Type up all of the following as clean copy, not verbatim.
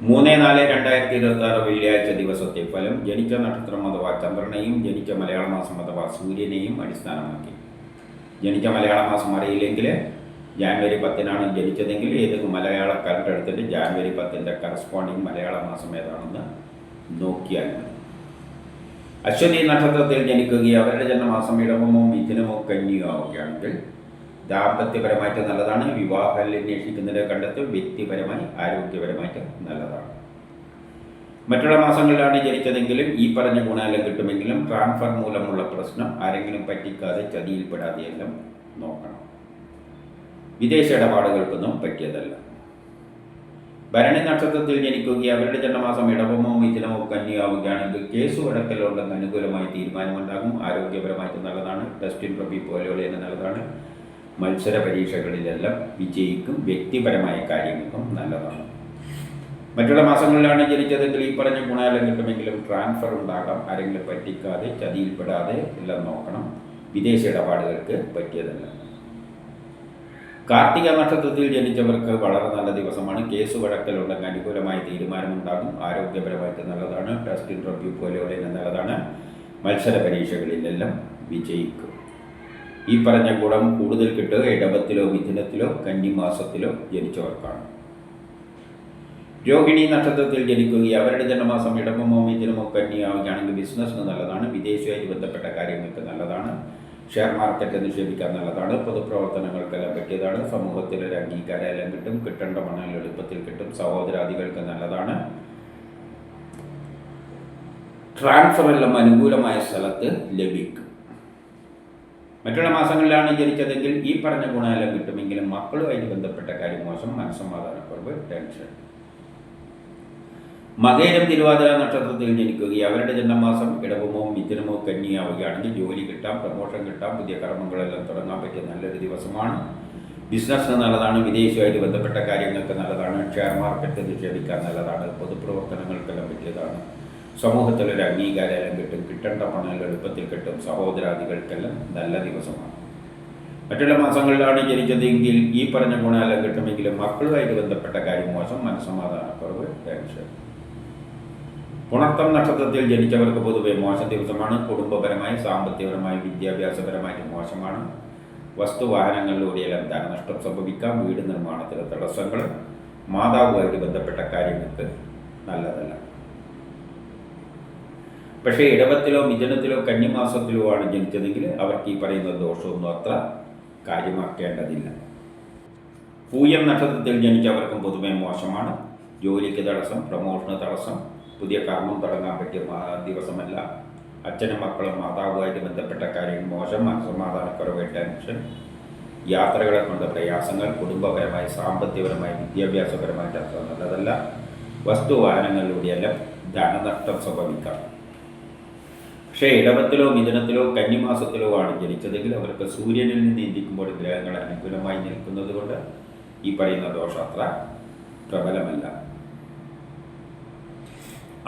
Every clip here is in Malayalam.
3-4-2026 വെള്ളിയാഴ്ച ദിവസത്തെ ഫലം ജനിച്ച നക്ഷത്രം അഥവാ ചന്ദ്രനെയും ജനിച്ച മലയാള മാസം അഥവാ സൂര്യനെയും അടിസ്ഥാനമാക്കി. ജനിച്ച മലയാള മാസം അറിയില്ലെങ്കിൽ ജാനുവരി 10 ജനിച്ചതെങ്കിൽ ഏത് മലയാള കലണ്ടർ എടുത്തിട്ട് ജാനുവരി 10 കറസ്പോണ്ടിങ് മലയാള മാസം ഏതാണെന്ന് നോക്കിയാൽ മതി. അശ്വതി നക്ഷത്രത്തിൽ ജനിക്കുകയും അവരുടെ ജന്മമാസം ഇടവമോ മിഥുനമോ കന്യയോ ആവുകയാണെങ്കിൽ ദാമ്പത്യപരമായിട്ട് നല്ലതാണ്. വിവാഹം അന്വേഷിക്കുന്നതിനെ കണ്ടെത്തും. വ്യക്തിപരമായി ആരോഗ്യപരമായിട്ട് നല്ലതാണ്. മറ്റുള്ള മാസങ്ങളിലാണ് ജനിച്ചതെങ്കിലും ഈ പറഞ്ഞ ഗുണമെല്ലാം കിട്ടുമെങ്കിലും ട്രാൻസ്ഫർ മൂലമുള്ള പ്രശ്നം ആരെങ്കിലും പറ്റിക്കാതെ ചതിയിൽപ്പെടാതെയെല്ലാം നോക്കണം. വിദേശ ഇടപാടുകൾക്കൊന്നും പറ്റിയതല്ല. ഭരണി നക്ഷത്രത്തിൽ ജനിക്കുകയും അവരുടെ ജന്മമാസം ഇടവമോ മിഥുനമോ കന്യയാവുകയാണെങ്കിൽ കേസ് വഴക്കലുണ്ടെന്ന് അനുകൂലമായി തീരുമാനമുണ്ടാകും. ആരോഗ്യപരമായിട്ട് നല്ലതാണ്. ടെസ്റ്റ് ഇന്റർവ്യൂ പോലെയുള്ള നല്ലതാണ്. മത്സര പരീക്ഷകളിലെല്ലാം വിജയിക്കും. വ്യക്തിപരമായ കാര്യങ്ങൾക്കും നല്ലതാണ്. മറ്റുള്ള മാസങ്ങളിലാണ് ജനിച്ചതെങ്കിൽ ഈ പറഞ്ഞ ഗുണമെല്ലാം കിട്ടുമെങ്കിലും ട്രാൻസ്ഫർ ഉണ്ടാകാം. ആരെങ്കിലും പറ്റിക്കാതെ ചതിയിൽപ്പെടാതെ എല്ലാം നോക്കണം. വിദേശ ഇടപാടുകൾക്ക് പറ്റിയതല്ല. കാർത്തിക നക്ഷത്രത്തിൽ ജനിച്ചവർക്ക് വളരെ നല്ല ദിവസമാണ്. കേസ് വഴക്കലുണ്ടെങ്കിൽ അനുകൂലമായ തീരുമാനമുണ്ടാകും. ആരോഗ്യപരമായിട്ട് നല്ലതാണ്. ടെസ്റ്റ് ഇന്റർവ്യൂ പോലെയുള്ള നല്ലതാണ്. മത്സര പരീക്ഷകളിലെല്ലാം വിജയിക്കും. ഈ പറഞ്ഞ ഗുണം കൂടുതൽ കിട്ടുക ഇടവത്തിലോ മിഥുനത്തിലോ കന്നിമാസത്തിലോ ജനിച്ചവർക്കാണ്. രോഹിണി നക്ഷത്രത്തിൽ ജനിക്കുകയും അവരുടെ ജന്മമാസം ഇടവമോ മിഥുനമോ കന്യയാവുകയാണെങ്കിൽ ബിസിനസ്സിന് നല്ലതാണ്. വിദേശവുമായി ബന്ധപ്പെട്ട കാര്യങ്ങൾക്ക് നല്ലതാണ്. ഷെയർ മാർക്കറ്റ് നിക്ഷേപിക്കാൻ നല്ലതാണ്. പൊതുപ്രവർത്തനങ്ങൾക്കെല്ലാം പറ്റിയതാണ്. സമൂഹത്തിലൊരു അംഗീകാരം എല്ലാം കിട്ടും. കിട്ടേണ്ട പണം എളുപ്പത്തിൽ കിട്ടും. സഹോദരാദികൾക്ക് നല്ലതാണ്. ട്രാൻസ്ഫർ എല്ലാം അനുകൂലമായ സ്ഥലത്ത് ലഭിക്കും. മറ്റുള്ള മാസങ്ങളിലാണ് ജനിച്ചതെങ്കിൽ ഈ പറഞ്ഞ ഗുണമെല്ലാം കിട്ടുമെങ്കിലും മക്കളുമായിട്ട് ബന്ധപ്പെട്ട കാര്യം മോശം. മനസ്സമാധാനക്കുറവ്, ടെൻഷൻ. മകേരം തിരുവാതിര നക്ഷത്രത്തിൽ ജനിക്കുകയും അവരുടെ ജന്മമാസം ഇടവമോ മിഥുനമോ കന്യയാവുകയാണെങ്കിൽ ജോലി കിട്ടാം, പ്രമോഷൻ കിട്ടാം, പുതിയ കർമ്മങ്ങളെല്ലാം തുടങ്ങാൻ പറ്റിയ നല്ലൊരു ദിവസമാണ്. ബിസിനസ്സിന് നല്ലതാണ്. വിദേശവുമായിട്ട് ബന്ധപ്പെട്ട കാര്യങ്ങൾക്ക് നല്ലതാണ്. ഷെയർ മാർക്കറ്റ് നിക്ഷേപിക്കാൻ നല്ലതാണ്. പൊതുപ്രവർത്തനങ്ങൾക്കെല്ലാം പറ്റിയതാണ്. സമൂഹത്തിലൊരു അംഗീകാരം എല്ലാം കിട്ടും. കിട്ടേണ്ട പണം എളുപ്പത്തിൽ കിട്ടും. സഹോദരാദികൾക്കെല്ലാം നല്ല ദിവസമാണ്. മറ്റുള്ള മാസങ്ങളിലാണ് ജനിച്ചതെങ്കിൽ ഈ പറഞ്ഞ ഗുണമെല്ലാം കിട്ടുമെങ്കിലും മക്കളുമായിട്ട് ബന്ധപ്പെട്ട കാര്യം മോശം. മനസ്സമാധാനക്കുറവ്, ടെൻഷൻ. പുണർത്തം നക്ഷത്രത്തിൽ ജനിച്ചവർക്ക് പൊതുവെ മോശം ദിവസമാണ്. കുടുംബപരമായി, സാമ്പത്തികപരമായി, വിദ്യാഭ്യാസപരമായിട്ട് മോശമാണ്. വസ്തുവാഹനങ്ങളിലൂടെയെല്ലാം ധനനഷ്ടം സംഭവിക്കാം. വീട് നിർമ്മാണത്തിലെ തടസ്സങ്ങൾ. മാതാവുമായിട്ട് ബന്ധപ്പെട്ട കാര്യങ്ങൾക്ക് നല്ലതല്ല. പക്ഷേ ഇടവത്തിലോ മിഥുനത്തിലോ കന്നിമാസത്തിലോ ആണ് ജനിച്ചതെങ്കിൽ അവർക്ക് ഈ പറയുന്ന ദോഷമൊന്നും അത്ര കാര്യമാക്കേണ്ടതില്ല. പൂയം നക്ഷത്രത്തിൽ ജനിച്ചവർക്കും പൊതുവെ മോശമാണ്. ജോലിക്ക് തടസ്സം, പ്രമോഷന് തടസ്സം, പുതിയ കർമ്മം തുടങ്ങാൻ പറ്റിയ ദിവസമല്ല. അച്ഛനും മക്കളും മാതാവുമായിട്ട് ബന്ധപ്പെട്ട കാര്യങ്ങൾ മോശം. മനസ്സമാധാനക്കുറവ്, ടെൻഷൻ. യാത്രകളെ കൊണ്ട് പ്രയാസങ്ങൾ. കുടുംബപരമായി, സാമ്പത്തികപരമായി, വിദ്യാഭ്യാസപരമായിട്ട് അത്ര നല്ലതല്ല. വസ്തുവാഹനങ്ങളിലൂടെയെല്ലാം ധനനഷ്ടം സംഭവിക്കാം. പക്ഷേ ഇടവത്തിലോ മിഥുനത്തിലോ കന്നിമാസത്തിലോ ആണ് ജനിച്ചതെങ്കിൽ അവർക്ക് സൂര്യനിൽ നിന്ന് ചിന്തിക്കുമ്പോൾ ഗ്രഹങ്ങൾ അനുകൂലമായി നിൽക്കുന്നത് കൊണ്ട് ഈ പറയുന്ന ദോഷം അത്ര പ്രബലമല്ല.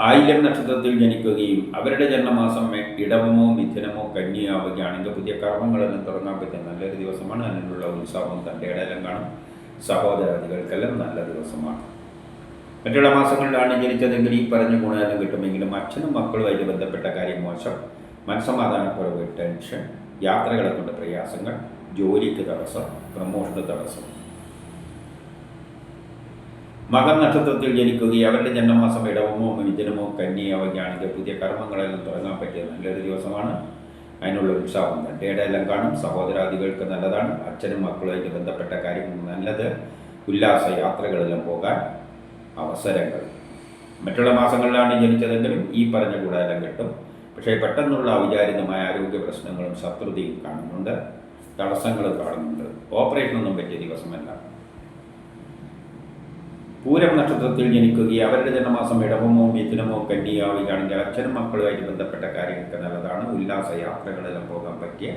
ആയില്യം നക്ഷത്രത്തിൽ ജനിക്കുകയും അവരുടെ ജന്മമാസം ഇടവമോ മിഥുനമോ കന്യയാവുകയാണെങ്കിൽ പുതിയ കർമ്മങ്ങളെല്ലാം തുടങ്ങാൻ പറ്റിയ നല്ലൊരു ദിവസമാണ്. അതിനുള്ള ഉത്സവം തൻ്റെ ഇടയിലും കാണും. സഹോദരാദികൾക്കെല്ലാം നല്ല ദിവസമാണ്. മറ്റുള്ള മാസങ്ങളിലാണ് ജനിച്ചതെങ്കിൽ ഈ പറഞ്ഞ ഗുണമെല്ലാം കിട്ടുമെങ്കിലും അച്ഛനും മക്കളുമായിട്ട് ബന്ധപ്പെട്ട കാര്യം മോശം. മനസ്സമാധാനക്കുറവ്, ടെൻഷൻ. യാത്രകളെ കൊണ്ട് പ്രയാസങ്ങൾ. ജോലിക്ക് തടസ്സം, പ്രമോഷന് തടസ്സം. മകം നക്ഷത്രത്തിൽ ജനിക്കുകയും അവരുടെ ജന്മമാസം ഇടവമോ മിഥുനമോ കന്യയാവുകയാണെങ്കിൽ പുതിയ കർമ്മങ്ങളെല്ലാം തുടങ്ങാൻ പറ്റിയ നല്ലൊരു ദിവസമാണ്. അതിനുള്ള ഉത്സാഹം തൻ്റെ ഇടയെല്ലാം കാണും. സഹോദരാദികൾക്ക് നല്ലതാണ്. അച്ഛനും മക്കളുമായിട്ട് ബന്ധപ്പെട്ട കാര്യങ്ങൾ നല്ലത്. ഉല്ലാസ യാത്രകളെല്ലാം പോകാൻ അവസരങ്ങൾ. മറ്റുള്ള മാസങ്ങളിലാണ് ജനിച്ചതെങ്കിലും ഈ പറഞ്ഞ ഗുണമെല്ലാം കിട്ടും. പക്ഷേ പെട്ടെന്നുള്ള അവിചാരിതമായ ആരോഗ്യ പ്രശ്നങ്ങളും ശത്രുതയും കാണുന്നുണ്ട്. തടസ്സങ്ങളും കാണുന്നുണ്ട്. ഓപ്പറേഷനൊന്നും പറ്റിയ ദിവസമല്ല. പൂരം നക്ഷത്രത്തിൽ ജനിക്കുകയും അവരുടെ ജന്മമാസം ഇടവമോ മിഥുനമോ കന്യയാവുകയാണെങ്കിൽ അച്ഛനും മക്കളുമായിട്ട് ബന്ധപ്പെട്ട കാര്യങ്ങൾക്ക് നല്ലതാണ്. ഉല്ലാസ യാത്രകളെല്ലാം പോകാൻ പറ്റിയ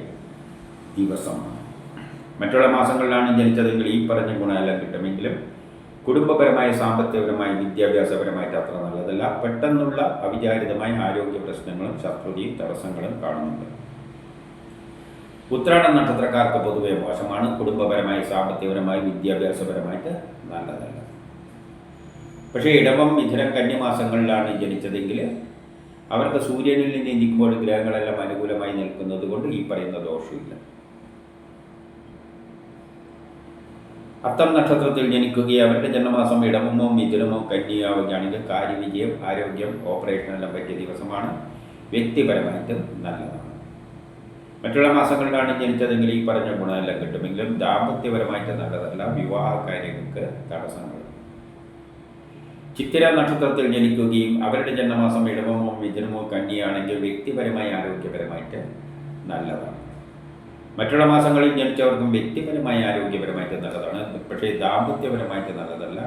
ദിവസമാണ്. മറ്റുള്ള മാസങ്ങളിലാണ് ജനിച്ചതെങ്കിൽ ഈ പറഞ്ഞ ഗുണമെല്ലാം കിട്ടുമെങ്കിലും കുടുംബപരമായി, സാമ്പത്തികപരമായി, വിദ്യാഭ്യാസപരമായിട്ട് അത്ര നല്ലതല്ല. പെട്ടെന്നുള്ള അവിചാരിതമായ ആരോഗ്യ പ്രശ്നങ്ങളും ശത്രുതയും തടസ്സങ്ങളും കാണുന്നുണ്ട്. ഉത്രാടം നക്ഷത്രക്കാർക്ക് പൊതുവെ മോശമാണ്. കുടുംബപരമായി, സാമ്പത്തികപരമായി, വിദ്യാഭ്യാസപരമായിട്ട് നല്ലതല്ല. പക്ഷേ ഇടവം മിഥുനം കന്യമാസങ്ങളിലാണ് ജനിച്ചതെങ്കിൽ അവർക്ക് സൂര്യനിൽ നിന്ന് ചിന്തിക്കുമ്പോൾ ഗ്രഹങ്ങളെല്ലാം അനുകൂലമായി നിൽക്കുന്നത് കൊണ്ട് ഈ പറയുന്ന ദോഷമില്ല. അത്തം നക്ഷത്രത്തിൽ ജനിക്കുകയും അവരുടെ ജന്മമാസം ഇടവമോ മിഥുനമോ കന്യയാവുകയാണെങ്കിൽ കാര്യവിജയം, ആരോഗ്യം, ഓപ്പറേഷനെല്ലാം പറ്റിയ ദിവസമാണ്. വ്യക്തിപരമായിട്ട് നല്ലതാണ്. മറ്റുള്ള മാസങ്ങളിലാണ് ജനിച്ചതെങ്കിൽ ഈ പറഞ്ഞ ഗുണമെല്ലാം കിട്ടുമെങ്കിലും ദാമ്പത്യപരമായിട്ട് നല്ലതല്ല. വിവാഹ കാര്യങ്ങൾക്ക് തടസ്സങ്ങൾ. ചിത്തിര നക്ഷത്രത്തിൽ ജനിക്കുകയും അവരുടെ ജന്മമാസം ഇടവമോ മിഥുനമോ കന്യയാണെങ്കിൽ വ്യക്തിപരമായി ആരോഗ്യപരമായിട്ട് നല്ലതാണ്. മറ്റുള്ള മാസങ്ങളിൽ ജനിച്ചവർക്കും വ്യക്തിപരമായി ആരോഗ്യപരമായിട്ട് നല്ലതാണ്. പക്ഷേ ദാമ്പത്യപരമായിട്ട് നല്ലതല്ല.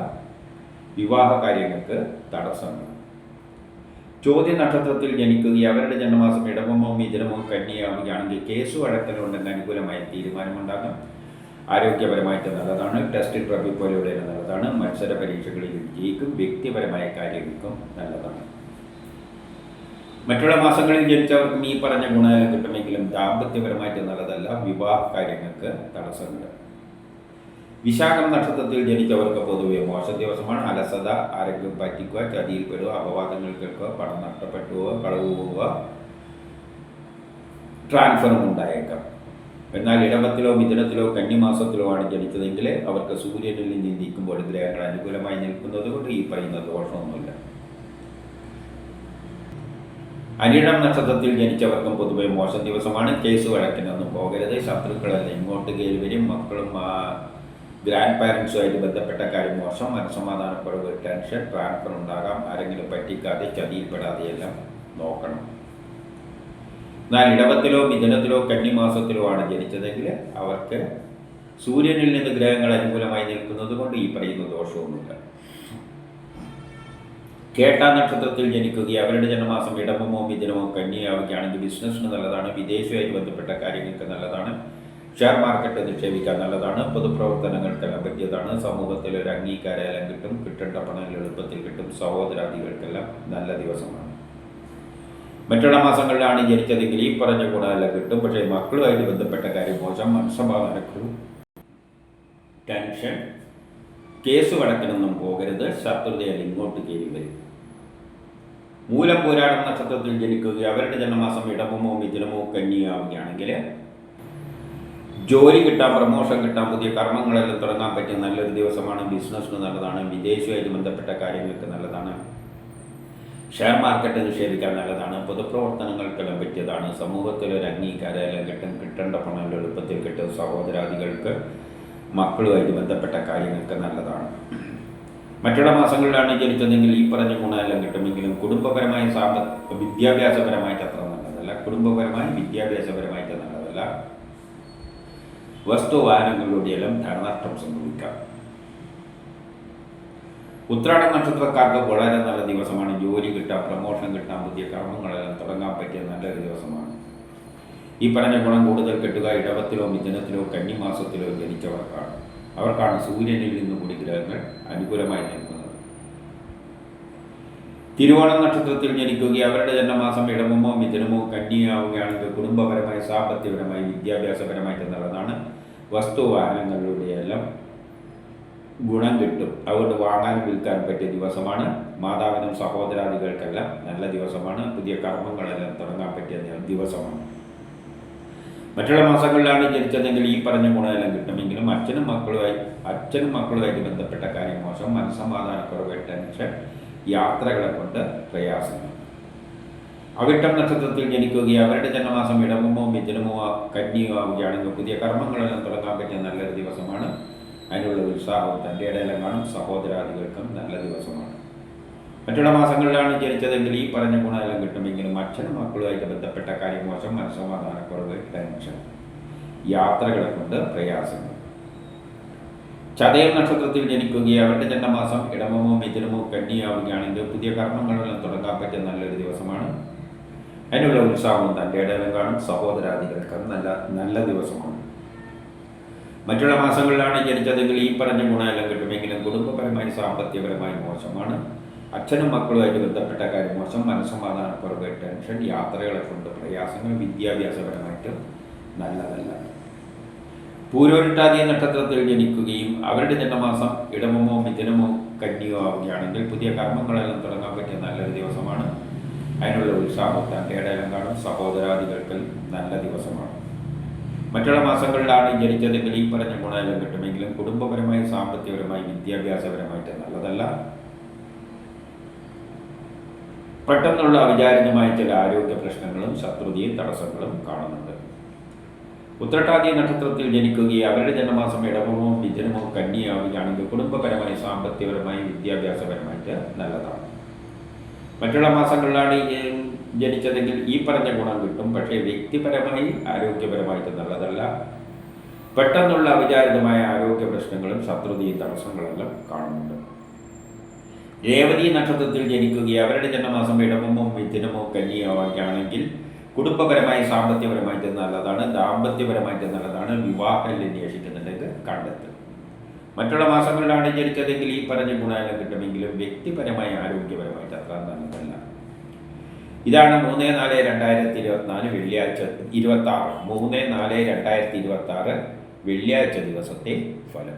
വിവാഹ കാര്യങ്ങൾക്ക് തടസ്സങ്ങൾ. ചോദ്യ നക്ഷത്രത്തിൽ ജനിക്കുകയും അവരുടെ ജന്മമാസം ഇടവമോ മിഥുനമോ കന്യയാവുകയാണെങ്കിൽ കേസ് വഴക്കലുണ്ടെങ്കിൽ അനുകൂലമായ തീരുമാനമുണ്ടാകും. ആരോഗ്യപരമായിട്ട് നല്ലതാണ്. ടെസ്റ്റ് ട്രബിൾ പോലെയുള്ള നല്ലതാണ്. മത്സര പരീക്ഷകളിൽ വിജയിക്കും. വ്യക്തിപരമായ കാര്യങ്ങൾക്കും നല്ലതാണ്. മറ്റുള്ള മാസങ്ങളിൽ ജനിച്ചവർക്കും ഈ പറഞ്ഞ ഗുണമെല്ലാം കിട്ടുമെങ്കിലും ദാമ്പത്യപരമായിട്ട് നല്ലതല്ല. വിവാഹ കാര്യങ്ങൾക്ക് തടസ്സങ്ങൾ. വിശാഖം നക്ഷത്രത്തിൽ ജനിച്ചവർക്ക് പൊതുവെ മോശം ദിവസമാണ്. അലസത, ആരെങ്കിലും പറ്റിക്കുക, ചതിയിൽപ്പെടുക, അപവാദങ്ങൾ കേൾക്കുക, പണം നഷ്ടപ്പെട്ടു പോവുക, കളവ് പോവുക, ട്രാൻസ്ഫറും ഉണ്ടായേക്കാം. എന്നാൽ ഇടവത്തിലോ മിഥുനത്തിലോ കന്നിമാസത്തിലോ ആണ് ജനിച്ചതെങ്കിൽ അവർക്ക് സൂര്യനിൽ നിന്ന് ചിന്തിക്കുമ്പോൾ ഗ്രഹങ്ങൾ അനുകൂലമായി നിൽക്കുന്നത് കൊണ്ട് ഈ പറയുന്ന ദോഷമൊന്നുമില്ല. അനിഴം നക്ഷത്രത്തിൽ ജനിച്ചവർക്കും പൊതുവെ മോശം ദിവസമാണ്. കേസ് വഴക്കിനൊന്നും പോകരുത്. ശത്രുക്കളെല്ലാം ഇങ്ങോട്ട് കയറി വരും. മക്കളും ഗ്രാൻഡ് പാരൻസുമായിട്ട് ബന്ധപ്പെട്ട കാര്യം മോശം. മനസ്സമാധാനക്കുറവ്, ടെൻഷൻ, ട്രാൻസ്ഫർ ഉണ്ടാകാം. ആരെങ്കിലും പറ്റിക്കാതെ ചതിയിൽപ്പെടാതെയെല്ലാം നോക്കണം. എന്നാൽ ഇടവത്തിലോ മിഥുനത്തിലോ കന്നിമാസത്തിലോ ആണ് ജനിച്ചതെങ്കിൽ അവർക്ക് സൂര്യനിൽ നിന്ന് ഗ്രഹങ്ങൾ അനുകൂലമായി നിൽക്കുന്നത് കൊണ്ട് ഈ പറയുന്ന ദോഷമൊന്നുമില്ല. കേട്ട നക്ഷത്രത്തിൽ ജനിക്കുകയും അവരുടെ ജന്മമാസം ഇടവമോ മിഥുനമോ കന്യയാവുകയാണെങ്കിൽ ബിസിനസ്സിന് നല്ലതാണ്. വിദേശവുമായിട്ട് ബന്ധപ്പെട്ട കാര്യങ്ങൾക്ക് നല്ലതാണ്. ഷെയർ മാർക്കറ്റ് നിക്ഷേപിക്കാൻ നല്ലതാണ്. പൊതുപ്രവർത്തനങ്ങൾക്കെല്ലാം പറ്റിയതാണ്. സമൂഹത്തിൽ ഒരു അംഗീകാരമെല്ലാം കിട്ടും. കിട്ടേണ്ട പണം എളുപ്പത്തിൽ കിട്ടും. സഹോദരാദികൾക്കെല്ലാം നല്ല ദിവസമാണ്. മറ്റുള്ള മാസങ്ങളിലാണ് ജനിച്ചതെങ്കിൽ ഈ പറഞ്ഞ ഗുണമെല്ലാം കിട്ടും. പക്ഷേ മക്കളുമായിട്ട് ബന്ധപ്പെട്ട കാര്യം മോശം. മനസ്സമാധാനക്കുറവ്, ടെൻഷൻ, കേസ് വഴക്കിനൊന്നും പോകരുത്. ശത്രുതയിൽ ഇങ്ങോട്ട് കയറി വരും. മൂലം പോരാടം നക്ഷത്രത്തിൽ ജനിക്കുകയും അവരുടെ ജന്മമാസം ഇടവമോ മിഥുനമോ കന്യയാവുകയാണെങ്കിൽ ജോലി കിട്ടാൻ, പ്രമോഷൻ കിട്ടാൻ, പുതിയ കർമ്മങ്ങളെല്ലാം തുടങ്ങാൻ പറ്റിയ നല്ലൊരു ദിവസമാണ്. ബിസിനസ്സിന് നല്ലതാണ്. വിദേശവുമായിട്ട് ബന്ധപ്പെട്ട കാര്യങ്ങൾക്ക് നല്ലതാണ്. ഷെയർ മാർക്കറ്റ് നിക്ഷേപിക്കാൻ നല്ലതാണ്. പൊതുപ്രവർത്തനങ്ങൾക്കെല്ലാം പറ്റിയതാണ്. സമൂഹത്തിലൊരു അംഗീകാരമെല്ലാം കിട്ടും. കിട്ടേണ്ട പണം എളുപ്പത്തിൽ കിട്ടും. സഹോദരാദികൾക്ക് മക്കളുമായിട്ട് ബന്ധപ്പെട്ട കാര്യങ്ങൾക്ക് നല്ലതാണ്. മറ്റുള്ള മാസങ്ങളിലാണ് ജനിച്ചതെങ്കിൽ ഈ പറഞ്ഞ ഗുണമെല്ലാം കിട്ടുമെങ്കിലും കുടുംബപരമായ വിദ്യാഭ്യാസപരമായിട്ട് അത്ര നല്ലതല്ല. കുടുംബപരമായി വിദ്യാഭ്യാസപരമായിട്ട് നല്ലതല്ല. വസ്തുവാഹനങ്ങളിലൂടെയെല്ലാം ധനനഷ്ടം സംഭവിക്കാം. ഉത്രാട നക്ഷത്രക്കാർക്ക് വളരെ നല്ല ദിവസമാണ്. ജോലി കിട്ടാം, പ്രമോഷൻ കിട്ടാം, പുതിയ കർമ്മങ്ങളെല്ലാം തുടങ്ങാൻ പറ്റിയ നല്ലൊരു ദിവസമാണ്. ഈ പറഞ്ഞ ഗുണം കൂടുതൽ കിട്ടുക ഇടവത്തിലോ മിഥുനത്തിലോ കന്നിമാസത്തിലോ ജനിച്ചവർക്കാണ്. അവർക്കാണ് സൂര്യനിൽ നിന്ന് കൂടി ഗ്രഹങ്ങൾ അനുകൂലമായി നിൽക്കുന്നത്. തിരുവോണം നക്ഷത്രത്തിൽ ജനിക്കുകയും അവരുടെ ജന്മമാസം ഇടവമോ മിഥുനമോ കന്യയാവുകയാണെങ്കിൽ കുടുംബപരമായി, സാമ്പത്തികപരമായി, വിദ്യാഭ്യാസപരമായിട്ട് നല്ലതാണ്. വസ്തുവാഹനങ്ങളിലൂടെയെല്ലാം ഗുണം കിട്ടും. അതുകൊണ്ട് വാങ്ങാനും വിൽക്കാനും പറ്റിയ ദിവസമാണ്. മാതാവിനും സഹോദരാദികൾക്കെല്ലാം നല്ല ദിവസമാണ്. പുതിയ കർമ്മങ്ങളെല്ലാം തുടങ്ങാൻ പറ്റിയ ദിവസമാണ്. മറ്റുള്ള മാസങ്ങളിലാണ് ജനിച്ചതെങ്കിൽ ഈ പറഞ്ഞ ഗുണമെല്ലാം കിട്ടുമെങ്കിലും അച്ഛനും മക്കളുമായിട്ട് ബന്ധപ്പെട്ട കാര്യം മോശം. മനസ്സമാധാനക്കുറവ്, ടെൻഷൻ, യാത്രകളെ കൊണ്ട് പ്രയാസങ്ങൾ. അവിട്ടം നക്ഷത്രത്തിൽ ജനിക്കുകയും അവരുടെ ജന്മമാസം ഇടവമോ മിഥുനമോ കന്യയോ ആവുകയാണെങ്കിൽ പുതിയ കർമ്മങ്ങളെല്ലാം തുടങ്ങാൻ പറ്റിയ നല്ലൊരു ദിവസമാണ്. അതിനുള്ള ഉത്സാഹവും തൻ്റെ ഇടയിലും കാണും. സഹോദരാദികൾക്കും നല്ല ദിവസമാണ്. മറ്റുള്ള മാസങ്ങളിലാണ് ജനിച്ചതെങ്കിൽ ഈ പറഞ്ഞ ഗുണമെല്ലാം കിട്ടുമെങ്കിലും അച്ഛനും മക്കളുമായിട്ട് ബന്ധപ്പെട്ട കാര്യം മോശം. മനസ്സമാധാനക്കുറവ്, ടെൻഷൻ, യാത്രകളെ കൊണ്ട് പ്രയാസങ്ങൾ. ചതയം നക്ഷത്രത്തിൽ ജനിക്കുകയും അവരുടെ ജന്മമാസം ഇടവമോ മിഥുനമോ കന്യയാവുകയാണെങ്കിൽ പുതിയ കർമ്മങ്ങളെല്ലാം തുടങ്ങാൻ പറ്റിയ നല്ലൊരു ദിവസമാണ്. അതിനുള്ള ഉത്സാഹവും തൻ്റെ ഇടയിലും കാണും. സഹോദരാദികൾക്കും നല്ല ദിവസമാണ്. മറ്റുള്ള മാസങ്ങളിലാണ് ജനിച്ചതെങ്കിൽ ഈ പറഞ്ഞ ഗുണമെല്ലാം കിട്ടുമെങ്കിലും കുടുംബപരമായി, സാമ്പത്തികപരമായി മോശമാണ്. അച്ഛനും മക്കളുമായിട്ട് ബന്ധപ്പെട്ട കാര്യം മോശം. മനസ്സമാധാനക്കുറവ്, ടെൻഷൻ, യാത്രകളെ കൊണ്ട് പ്രയാസങ്ങൾ. വിദ്യാഭ്യാസപരമായിട്ട് നല്ലതല്ല. പൂരോരുട്ടാതി നക്ഷത്രത്തിൽ ജനിക്കുകയും അവരുടെ ജന്മമാസം ഇടവമോ മിഥുനമോ കന്നിയോ ആവുകയാണെങ്കിൽ പുതിയ കർമ്മങ്ങളെല്ലാം തുടങ്ങാൻ പറ്റിയ നല്ലൊരു ദിവസമാണ്. അതിനുള്ള ഉത്സാഹം തൻ്റെയിടെല്ലാം കാണും. സഹോദരാദികൾക്ക് നല്ല ദിവസമാണ്. മറ്റുള്ള മാസങ്ങളിലാണ് ജനിച്ചതെങ്കിൽ ഈ പറഞ്ഞ ഗുണമെല്ലാം കിട്ടുമെങ്കിലും കുടുംബപരമായി, സാമ്പത്തികപരമായി, വിദ്യാഭ്യാസപരമായിട്ട് നല്ലതല്ല. പെട്ടെന്നുള്ള അവിചാരിതമായ ചില ആരോഗ്യ പ്രശ്നങ്ങളും ശത്രുതയും തടസ്സങ്ങളും കാണുന്നുണ്ട്. ഉത്രട്ടാതി നക്ഷത്രത്തിൽ ജനിക്കുകയും അവരുടെ ജന്മമാസം ഇടവമോ മിഥുനമോ കന്നിയാവുകയാണെങ്കിൽ കുടുംബപരമായി, സാമ്പത്തികപരമായി, വിദ്യാഭ്യാസപരമായിട്ട് നല്ലതാണ്. മറ്റുള്ള മാസങ്ങളിലാണ് ജനിച്ചതെങ്കിൽ ഈ പറഞ്ഞ ഗുണം കിട്ടും. പക്ഷേ വ്യക്തിപരമായി, ആരോഗ്യപരമായിട്ട് നല്ലതല്ല. പെട്ടെന്നുള്ള അവിചാരിതമായ ആരോഗ്യ പ്രശ്നങ്ങളും ശത്രുതയും തടസ്സങ്ങളെല്ലാം കാണുന്നുണ്ട്. രേവതി നക്ഷത്രത്തിൽ ജനിക്കുകയും അവരുടെ ജന്മമാസം ഇടവമോ മിഥുനമോ കന്നിയാവുകയാണെങ്കിൽ കുടുംബപരമായി, സാമ്പത്തികപരമായിട്ട് നല്ലതാണ്. ദാമ്പത്യപരമായിട്ട് നല്ലതാണ്. വിവാഹം അന്വേഷിക്കുന്നുണ്ടെങ്കിൽ കണ്ടെത്തും. മറ്റുള്ള മാസങ്ങളിലാണ് ജനിച്ചതെങ്കിൽ ഈ പറഞ്ഞ ഗുണമെല്ലാം കിട്ടുമെങ്കിലും വ്യക്തിപരമായി, ആരോഗ്യപരമായിട്ട് അത്ര നല്ലതല്ല. ഇതാണ് 3/4/2024 വെള്ളിയാഴ്ച 26 3/4/2026 വെള്ളിയാഴ്ച ദിവസത്തെ ഫലം.